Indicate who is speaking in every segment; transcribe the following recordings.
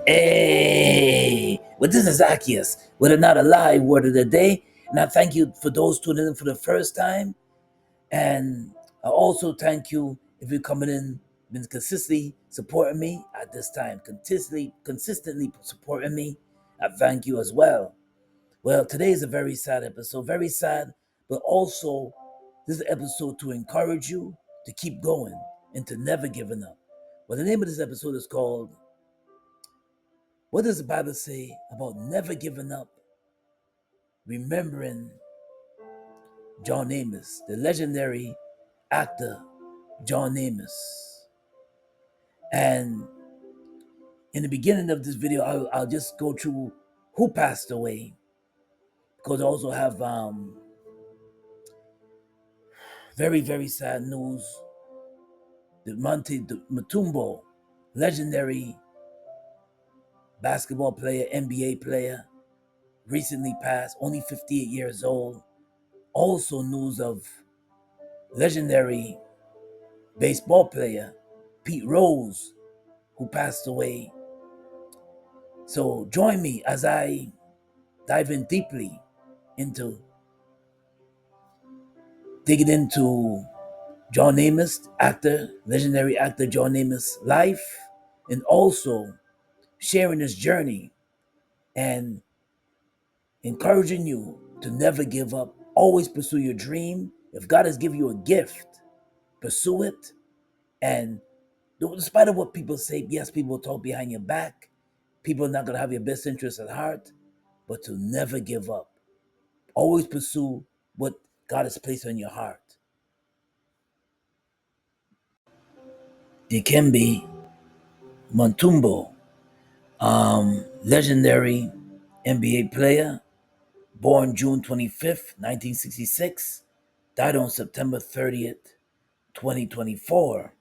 Speaker 1: Hey, well, this is Zaccheus with another live word of the day. And I thank you for those tuning in for the first time. And I also thank you if you're coming in, been consistently supporting me at this time, consistently supporting me. I thank you as well. Well, today is a very sad episode, very sad, but also this is an episode to encourage you to keep going and to never giving up. Well, the name of this episode is called, what does the Bible say about never giving up? Remembering Jon Amos, the legendary actor Jon Amos. And in the beginning of this video, I'll just go through who passed away, because I also have very, very sad news. The Mutombo, legendary basketball player, NBA player, recently passed, only 58 years old. Also news of legendary baseball player Pete Rose, who passed away. So join me as I dive in deeply into digging into Jon Amos, actor, legendary actor Jon Amos' life, and also sharing his journey and encouraging you to never give up. Always pursue your dream. If God has given you a gift, pursue it. And despite of what people say, yes, people will talk behind your back. People are not going to have your best interest at heart, but to never give up. Always pursue what God has placed on your heart. Dikembe Mutombo, legendary NBA player, born June 25th, 1966, died on September 30th, 2024.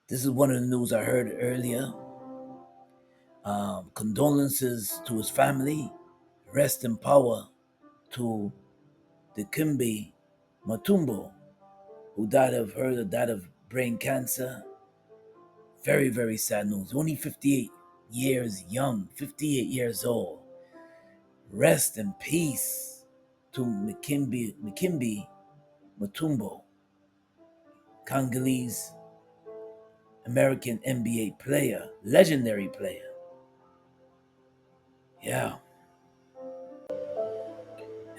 Speaker 1: This is one of the news I heard earlier. Condolences to his family. Rest in power to Dikembe Mutombo, who died of brain cancer. Very, very sad news. Only 58 years young, 58 years old. Rest in peace to Dikembe Mutombo, Congolese American NBA player, legendary player. Yeah.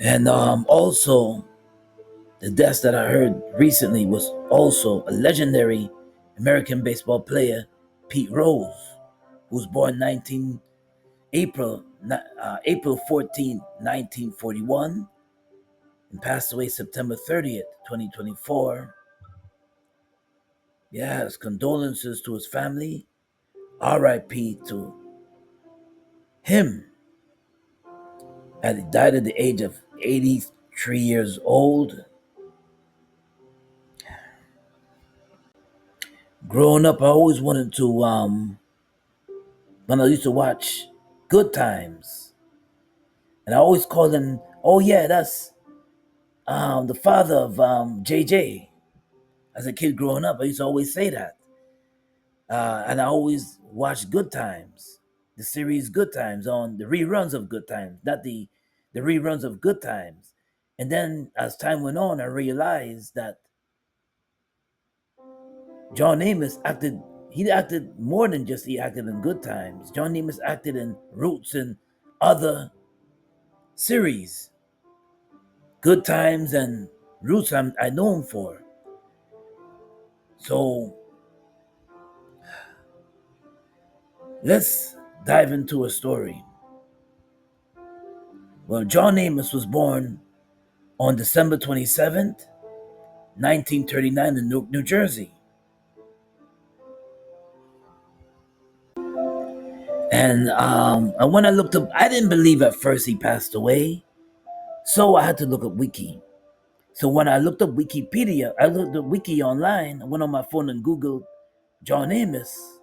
Speaker 1: And also, the death that I heard recently was also a legendary American baseball player, Pete Rose, who was born April 14, 1941, and passed away September 30th, 2024. Yes, condolences to his family. R.I.P. to him. And he died at the age of 83 years old. Growing up, I always wanted to, when I used to watch Good Times, and I always called him, oh yeah, that's the father of JJ. As a kid growing up, I used to always say that. And I always watched Good Times, the series Good Times, on the reruns of Good Times, not the reruns of Good Times. And then as time went on, I realized that Jon Amos he acted more than just he acted in Good Times. Jon Amos acted in Roots and other series. Good Times and Roots I know him for. So let's dive into a story. Well, Jon Amos was born on December 27th, 1939 in Newark, New Jersey. And when I looked up, I didn't believe at first he passed away. So I had to look up Wiki. So when I looked up Wikipedia, I looked up Wiki online, I went on my phone and Googled Jon Amos.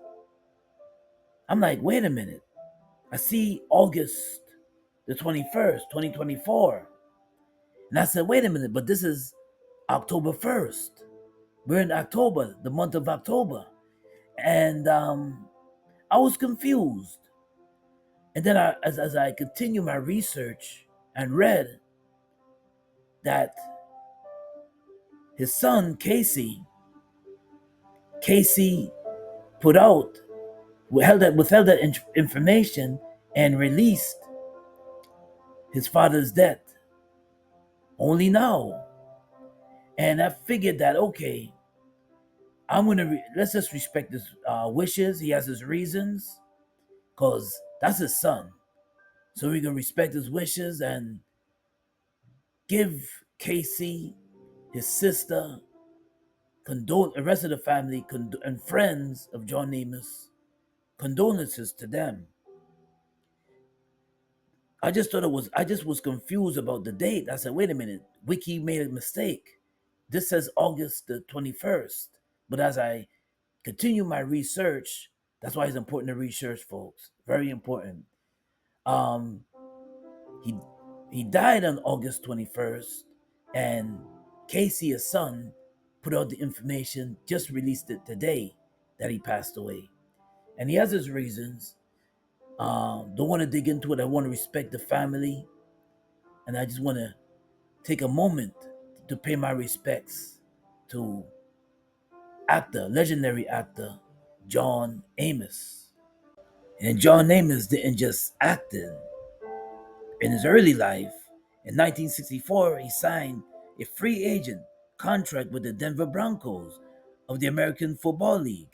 Speaker 1: I'm like, wait a minute. I see August the 21st, 2024. And I said, wait a minute, but this is October 1st. We're in October, the month of October. And I was confused. And then as I continued my research and read that his son, Casey put out, withheld that information and released his father's death only now. And I figured that, okay, let's just respect his wishes. He has his reasons, because that's his son. So we can respect his wishes and give Casey, his sister, the rest of the family, and friends of Jon Amos, condolences to them. I just was confused about the date. I said, wait a minute, Wiki made a mistake. This says August the 21st. But as I continue my research, that's why it's important to research, folks. Very important. Um, he he died on August 21st, and Casey, his son, put out the information, just released it today that he passed away. And he has his reasons. Don't want to dig into it. I want to respect the family, and I just want to take a moment to pay my respects to legendary actor, Jon Amos. And Jon Amos didn't just act in his early life. In 1964, he signed a free agent contract with the Denver Broncos of the American Football League.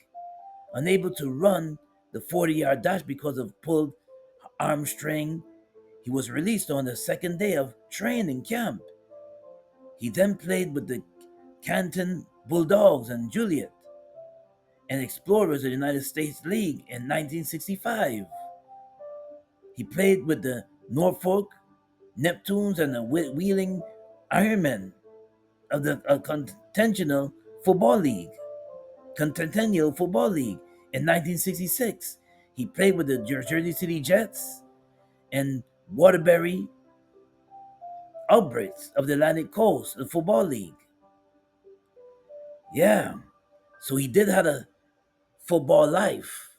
Speaker 1: Unable to run the 40-yard dash because of pulled hamstring, he was released on the second day of training camp. He then played with the Canton Bulldogs and Juliet and Explorers of the United States League in 1965. He played with the Norfolk Neptunes and the Wheeling Ironmen of the Continental Football League in 1966. He played with the Jersey City Jets and Waterbury Outbreaks of the Atlantic Coast, the Football League. Yeah, so he did have a football life.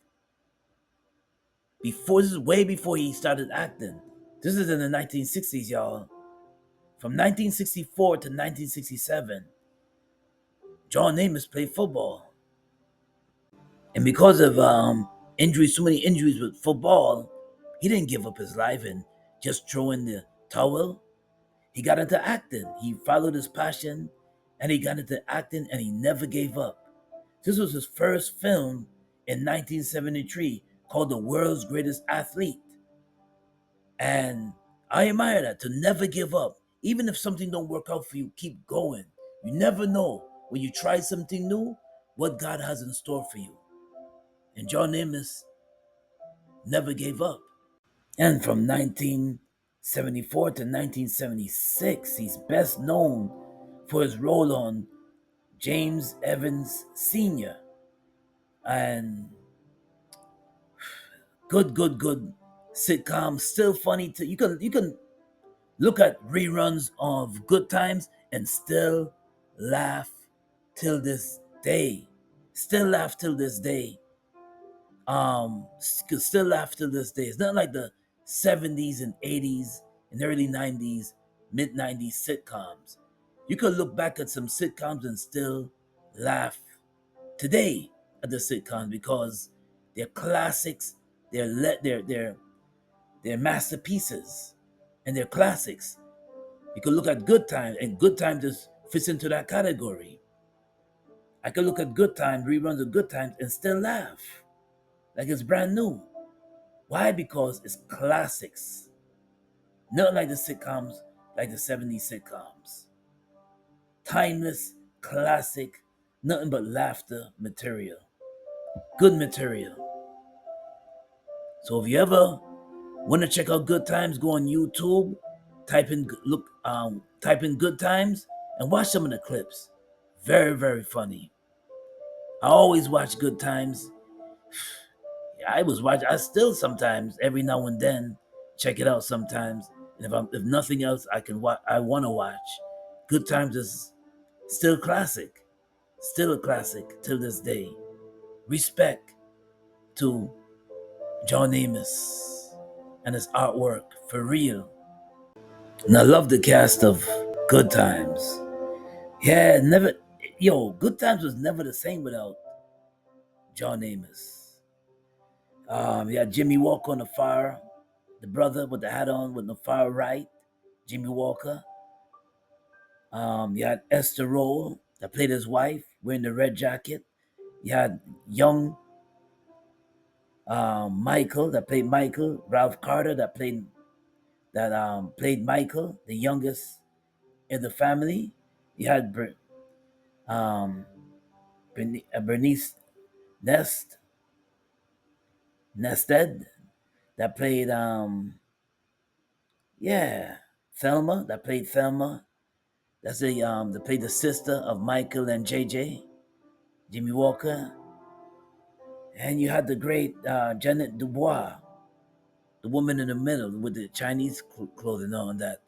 Speaker 1: This is way before he started acting. This is in the 1960s, y'all. From 1964 to 1967, Jon Amos played football. And because of injuries, so many injuries with football, he didn't give up his life and just throw in the towel. He got into acting. He followed his passion and he got into acting, and he never gave up. This was his first film in 1973 called The World's Greatest Athlete. And I admire that, to never give up. Even if something don't work out for you, keep going. You never know when you try something new what God has in store for you. And Jon Amos never gave up. And from 1974 to 1976, he's best known for his role on James Evans Sr. and good sitcom, still funny. You can look at reruns of Good Times and still laugh till this day. Still laugh till this day. Could still laugh till this day. It's not like the 70s and 80s and early 90s, mid 90s sitcoms. You could look back at some sitcoms and still laugh today at the sitcoms because they're classics, they're masterpieces, and they're classics. You could look at Good Times, and Good Times just fits into that category. I could look at Good Times, reruns of Good Times, and still laugh like it's brand new. Why? Because it's classics. Not like the sitcoms, like the 70s sitcoms. Timeless, classic, nothing but laughter material. Good material. So if you ever want to check out Good Times, go on YouTube, type in Good Times, and watch some of the clips. Very, very funny. I always watch Good Times. I still sometimes, every now and then, check it out sometimes. And if nothing else, I want to watch. Good Times is still classic. Still a classic till this day. Respect to Jon Amos and his artwork for real. And I love the cast of Good Times. Yeah, never, Good Times was never the same without Jon Amos. You had Jimmy Walker on the far, the brother with the hat on with the far right, Jimmy Walker. You had Esther Roll that played his wife wearing the red jacket. You had young Michael that played Michael, Ralph Carter that played Michael, the youngest in the family. You had um, Bernice Nested that played Thelma that played Thelma. That's that played the sister of Michael and JJ, Jimmy Walker. And you had the great Janet Dubois, the woman in the middle with the Chinese clothing on that.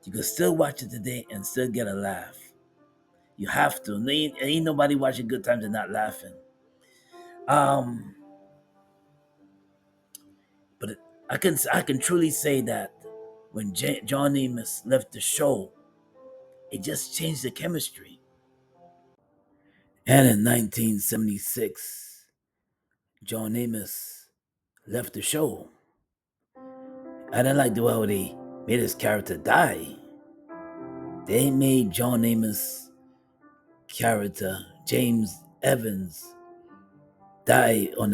Speaker 1: You could still watch it today and still get a laugh. You have to. Ain't nobody watching Good Times and not laughing. Um, but I can truly say that when Jon Amos left the show, it just changed the chemistry. And in 1976, Jon Amos left the show. I didn't like the way they made his character die. They made Jon Amos' character, James Evans, die on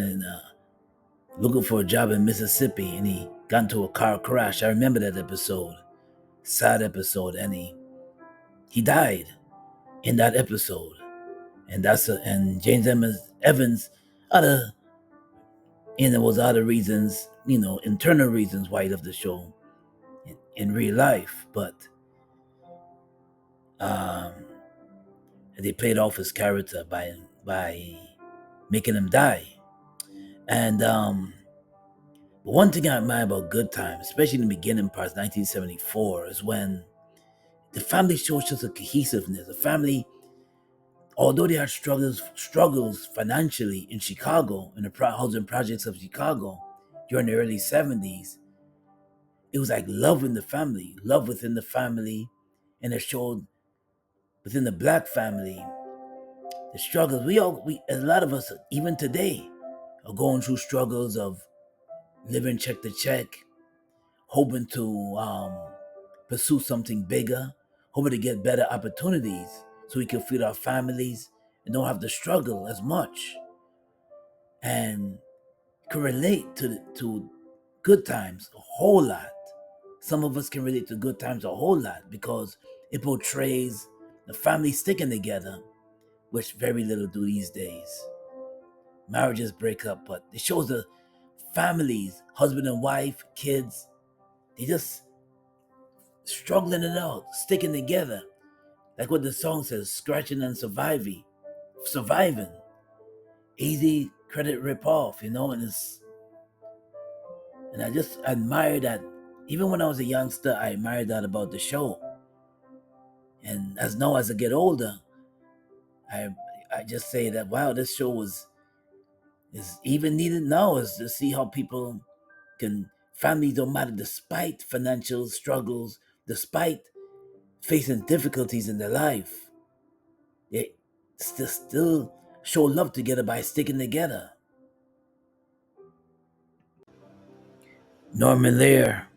Speaker 1: looking for a job in Mississippi, and he got into a car crash. I remember that episode, sad episode, and he died in that episode. And James Evans, other there was other reasons, internal reasons why he left the show in real life, but um, they played off his character by making him die. And one thing I admire about Good Times, especially in the beginning parts, 1974, is when the family shows just a cohesiveness. The family, although they had struggles financially in Chicago, in the housing projects of Chicago during the early 70s, it was like love in the family, love within the family, and it showed within the black family the struggles. A lot of us, even today, are going through struggles of living check to check, hoping to pursue something bigger, hoping to get better opportunities so we can feed our families and don't have to struggle as much. And can relate to Good Times a whole lot. Some of us can relate to Good Times a whole lot because it portrays the family sticking together, which very little do these days. Marriages break up, but it shows the families, husband and wife, kids, they just struggling it out, sticking together. Like what the song says, scratching and surviving. Easy credit rip off, and I just admire that. Even when I was a youngster, I admired that about the show. And as I get older, I I just say that wow, this show is even needed now, is to see how people families don't matter despite financial struggles, despite facing difficulties in their life. They still show love together by sticking together. Norman Lear,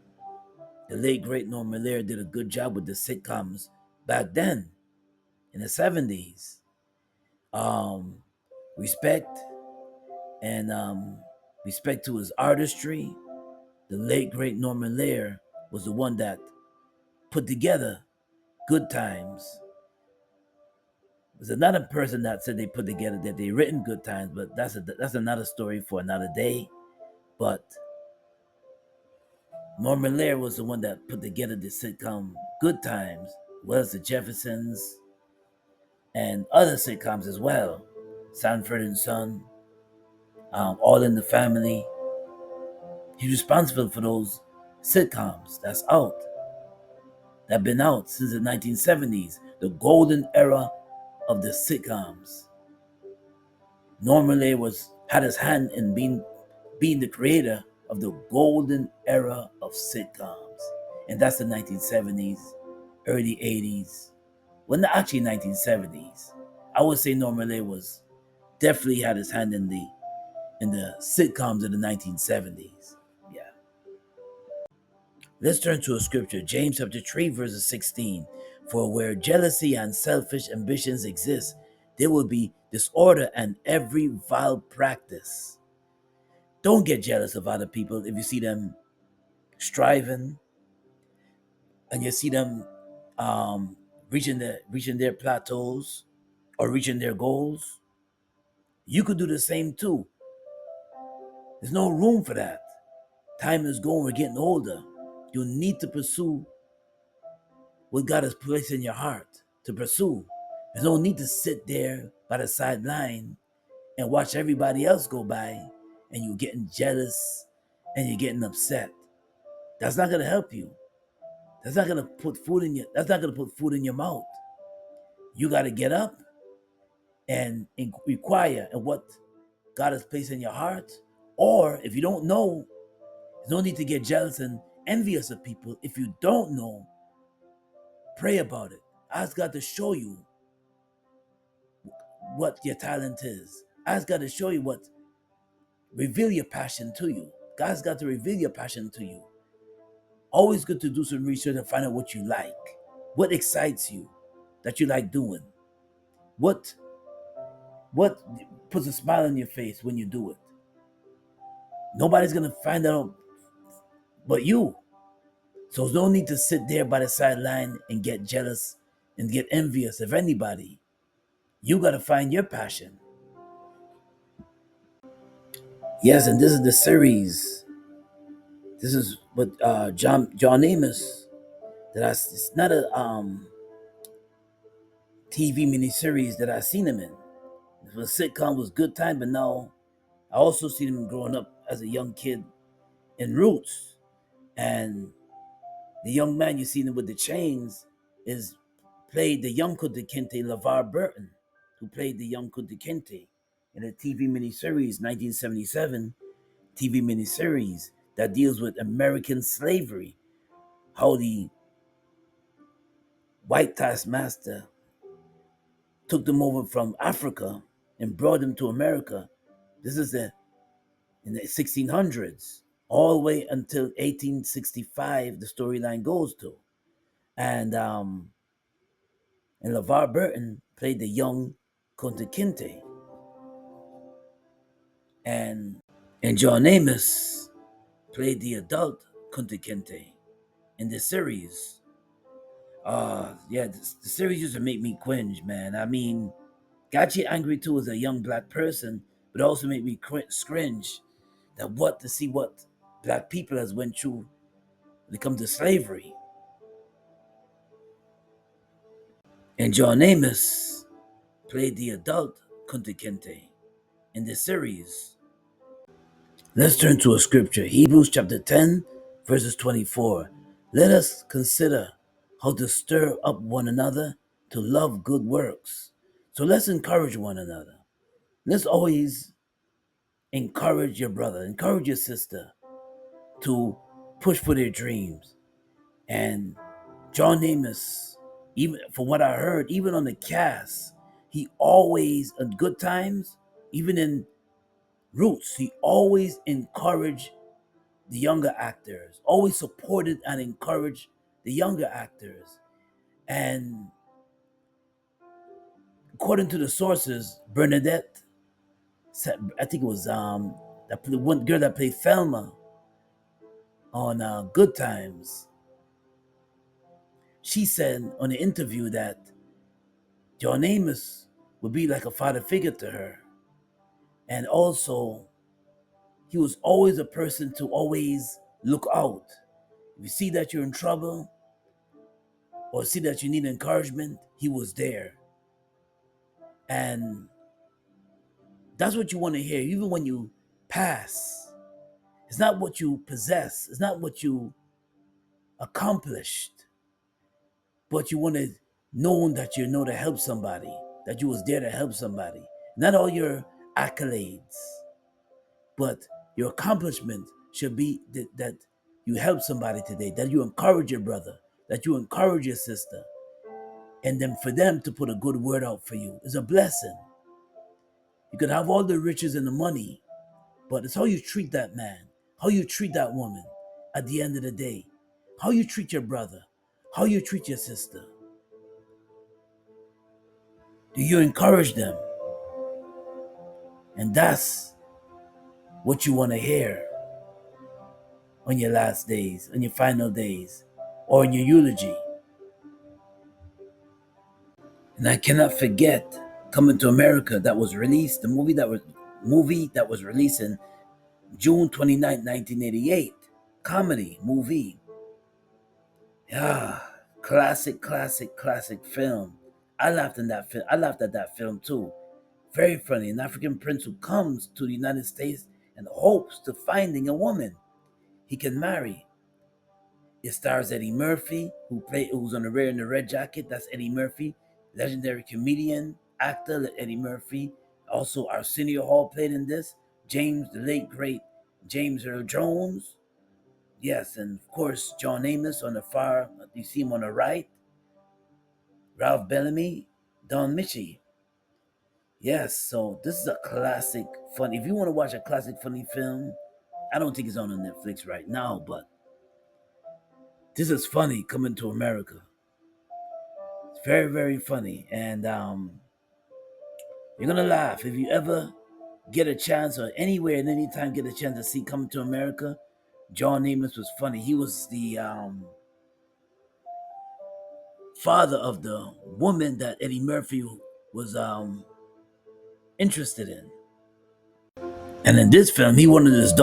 Speaker 1: the late great Norman Lear, did a good job with the sitcoms back then in the 70s. Um, respect and respect to his artistry. The late great Norman Lear was the one that put together Good Times. There's another person that said they put together that they written Good Times, but that's another story for another day. But Norman Lear was the one that put together the sitcom Good Times, well as the Jeffersons and other sitcoms as well. Sanford and Son, All in the Family. He's responsible for those sitcoms that been out since the 1970s, the golden era of the sitcoms. Norman Lear was had his hand in being the creator of the golden era of sitcoms. And that's the 1970s, early 80s. Well, not actually 1970s. I would say Norman Lear was definitely had his hand in the sitcoms of the 1970s. Yeah. Let's turn to a scripture, James chapter 3, verses 16. For where jealousy and selfish ambitions exist, there will be disorder and every vile practice. Don't get jealous of other people if you see them striving and you see them reaching their plateaus or reaching their goals. You could do the same too. There's no room for that. Time is going, we're getting older. You need to pursue what God has placed in your heart to pursue. There's no need to sit there by the sideline and watch everybody else go by and you're getting jealous and you're getting upset. That's not gonna help you. That's not gonna put food in your mouth. You gotta get up and inquire and what God has placed in your heart. Or if you don't know, there's no need to get jealous and envious of people. If you don't know, pray about it. Ask God to show you what your talent is. Ask God to show you reveal your passion to you. God's got to reveal your passion to you. Always good to do some research and find out what you like. What excites you that you like doing? What what puts a smile on your face when you do it? Nobody's gonna find out but you. So there's no need to sit there by the sideline and get jealous and get envious of anybody. You gotta find your passion. Yes, and this is the series. This is what Jon Amos it's not a TV miniseries that I seen him in. The sitcom was Good Time, but now I also seen him growing up as a young kid in Roots. And the young man you seen him with the chains is played the young Kunta Kinte, LeVar Burton, who played the young Kunta Kinte in a TV miniseries, 1977 TV miniseries that deals with American slavery, how the white taskmaster took them over from Africa and brought them to America. This is in the 1600s, all the way until 1865. The storyline goes to, and LeVar Burton played the young Kunta Kinte, and Jon Amos played the adult Kunta Kinte in this series. Yeah, the series used to make me cringe, man. I mean, got you angry too as a young black person, but also made me cringe that what to see what black people has went through when it comes to slavery. And Jon Amos played the adult Kunta Kinte in this series. Let's turn to a scripture, Hebrews chapter 10, verses 24. Let us consider how to stir up one another to love good works. So let's encourage one another. Let's always encourage your brother, encourage your sister to push for their dreams. And Jon Amos, even from what I heard, even on the cast, he always, in good times, even in Roots, he always encouraged the younger actors, always supported and encouraged the younger actors. And according to the sources, Bernadette, I think it was the one girl that played Thelma on Good Times. She said on the interview that Jon Amos would be like a father figure to her. And also, he was always a person to always look out. If you see that you're in trouble or see that you need encouragement, he was there. And that's what you want to hear, even when you pass. It's not what you possess, it's not what you accomplished, but you want to know that you know to help somebody, that you was there to help somebody. Not all your accolades. but your accomplishment should be that you help somebody today, that you encourage your brother, that you encourage your sister, and then for them to put a good word out for you is a blessing. You can have all the riches and the money, but it's how you treat that man, how you treat that woman at the end of the day, how you treat your brother, how you treat your sister. Do you encourage them? And that's what you want to hear on your last days, on your final days, or in your eulogy. And I cannot forget Coming to America, that was released, the movie that was released in June 29th, 1988. Comedy movie. Yeah, classic film. I laughed in that film. I laughed at that film too. Very funny. An African prince who comes to the United States and hopes to finding a woman he can marry. It stars Eddie Murphy, who's on the rear in the red jacket. That's Eddie Murphy, legendary comedian, actor Eddie Murphy. Also, Arsenio Hall played in this. James, the late great James Earl Jones. Yes, and of course Jon Amos on the far. You see him on the right. Ralph Bellamy, Don Michie. Yes, so this is a classic funny. If you want to watch a classic funny film, I don't think it's on Netflix right now, but this is funny. Coming to America. It's very funny, and you're gonna laugh if you ever get a chance or anywhere and anytime get a chance to see Coming to America. Jon Amos was funny. He was the father of the woman that Eddie Murphy was interested in. And in this film, he wanted his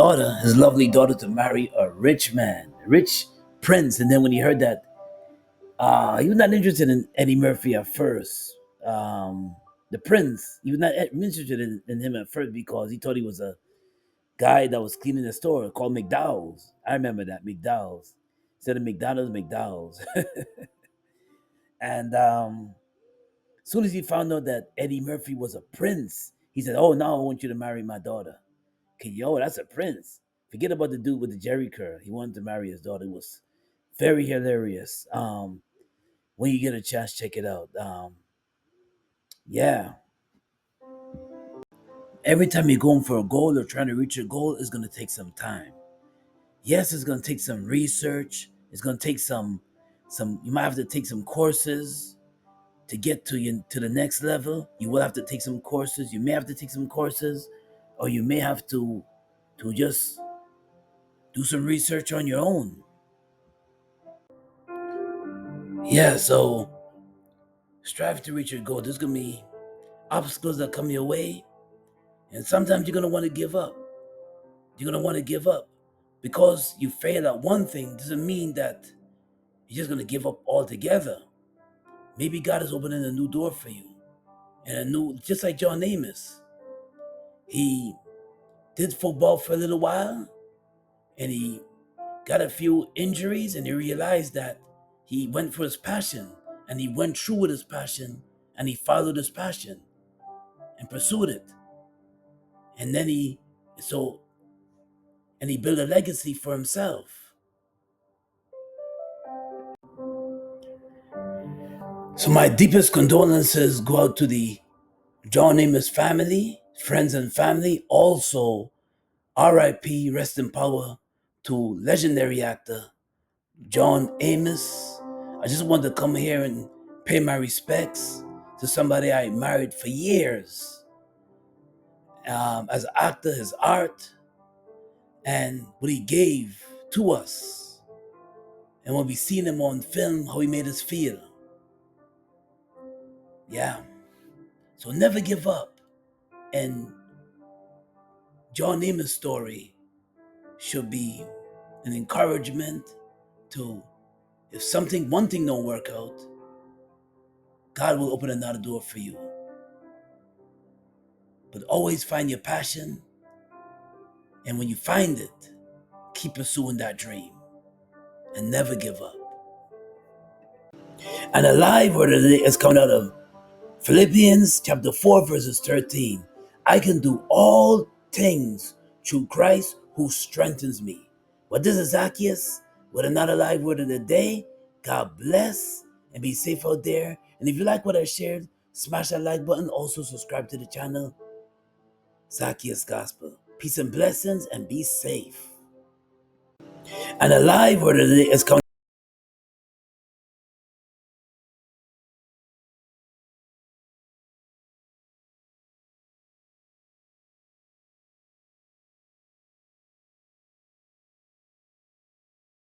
Speaker 1: lovely daughter, to marry a rich man, a rich prince. And then when he heard that, he was not interested in Eddie Murphy at first. The prince, he was not interested in him at first because he thought he was a guy that was cleaning the store called McDowell's. I remember that, McDowell's. Instead of McDonald's, McDowell's. And as soon as he found out that Eddie Murphy was a prince, he said, "Oh, now I want you to marry my daughter." Okay, yo, that's a prince. Forget about the dude with the Jerry curl. He wanted to marry his daughter. It was very hilarious. When you get a chance, check it out. Yeah. Every time you're going for a goal or trying to reach a goal, it's going to take some time. Yes, it's going to take some research. It's going to take some. You might have to take some courses to get to the next level. You will have to take some courses. You may have to take some courses, or you may have to just do some research on your own. Yeah, so strive to reach your goal. There's gonna be obstacles that come your way, and sometimes you're gonna want to give up. You're gonna want to give up because you fail at one thing doesn't mean that you're just gonna give up altogether. Maybe God is opening a new door for you, and just like Jon Amos, he did football for a little while, and he got a few injuries, and he realized that he went for his passion, and he went through with his passion, and he followed his passion and pursued it. And then he built a legacy for himself. So my deepest condolences go out to the Jon Amos family, friends and family. Also, R.I.P. Rest in power to legendary actor Jon Amos. I just wanted to come here and pay my respects to somebody I admired for years. As an actor, his art, and what he gave to us. And when we seen him on film, how he made us feel. Yeah. So never give up. And Jon Amos' story should be an encouragement to, if one thing don't work out, God will open another door for you. But always find your passion. And when you find it, keep pursuing that dream and never give up. And a live word today is coming out of Philippians chapter 4, verses 13. I can do all things through Christ who strengthens me. Well, this is Zaccheus with another live word of the day. God bless and be safe out there. And if you like what I shared, smash that like button. Also subscribe to the channel, Zaccheus Gospel. Peace and blessings and be safe. And a live word of the day is coming.